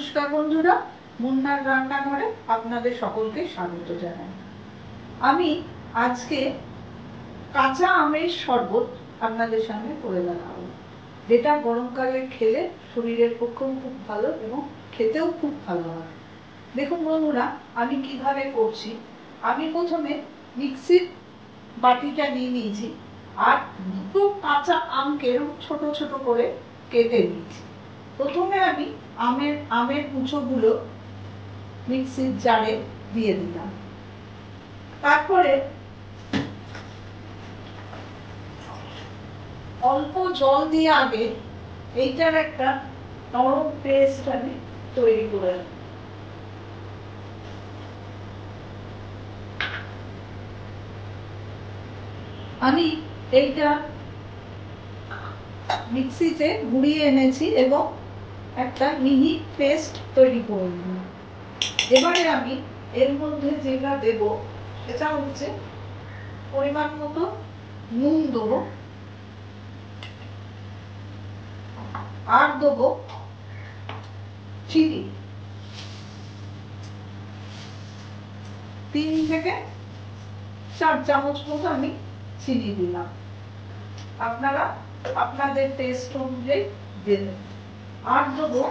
নমস্কার বন্ধুরা, মুন্নার রান্নাঘরে আপনাদের সকলকে স্বাগত জানাই। আমি আজকে কাঁচা আমের শরবত আপনাদের সামনে করে দেখাবো, যেটা গরমকালে খেলে শরীরের পক্ষেও খুব ভালো এবং খেতেও খুব ভালো হয়। দেখুন বন্ধুরা, আমি কিভাবে করছি। আমি প্রথমে মিক্সির বাটিটা নিয়ে নিয়েছি আর দুটো কাঁচা আমকে ছোট ছোট করে কেটে নিয়েছি। প্রথমে আমি আমের কুচোগুলো মিক্সির জারে দিয়ে দিলাম। তারপরে অল্প জল দিয়ে আগে এইটার একটা নরম পেস্ট আমি তৈরি করে নেব। আমি এইটা মিক্সিতে ঘুরিয়ে এনেছি এবং একটা মিহি পেস্ট তৈরি করে নিলাম। এবারে আমি এর মধ্যে যেটা দেব সেটা হচ্ছে পরিমাণ মতো নুন দেবো, আর দেবো চিনি 3 থেকে 4 চামচ মতো আমি চিনি দিলাম। আপনারা আপনাদের টেস্ট অনুযায়ী দেবেন। আর দেবো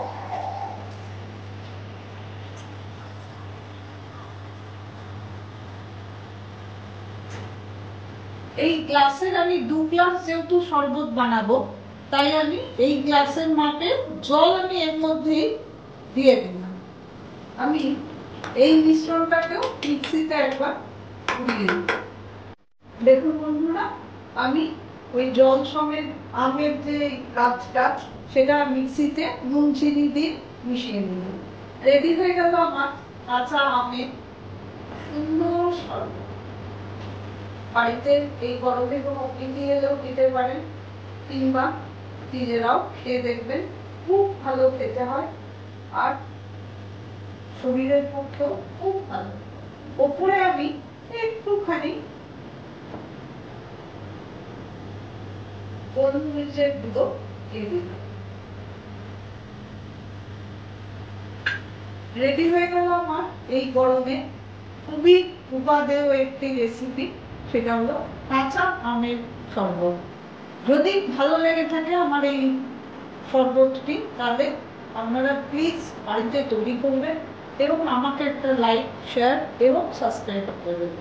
এই গ্লাসের, আমি 2 গ্লাস যেহেতু শরবত বানাবো তাই আমি এই গ্লাসের মাপে জল আমি এর মধ্যে দিয়ে দিলাম। আমি এই মিশ্রণটাকেও মিক্সিতে একবার ঘুরিয়ে দিই। দেখুন বন্ধুরা, আমি ওই জল সমেত আমের যে কাজটা সেটা মিক্সিতে নুন চিনি দিয়ে মিশিয়ে নিলাম। রেডি হয়ে গেল আমার কাঁচা আমের সুন্দর শরবত। বাড়িতে এই গরমে কোনো অতিথি এলেও দিতে পারেন, কিংবা নিজেরাও খেয়ে দেখবেন, খুব ভালো খেতে হয় আর শরীরের পক্ষেও খুব ভালো। ওপরে আমি একটুখানি গোলমরিচের গুঁড়ো দিয়ে দিলাম। রেডি হয়ে গেল আমার এই গরমে খুবই উপাদেয় একটি রেসিপি, সেটা হলো কাঁচা আমের শরবত। যদি ভালো লেগে থাকে আমার এই শরবতটি, তাহলে আপনারা প্লিজ বাড়িতে তৈরি করবেন এবং আমাকে একটা লাইক, শেয়ার এবং সাবস্ক্রাইব করবেন।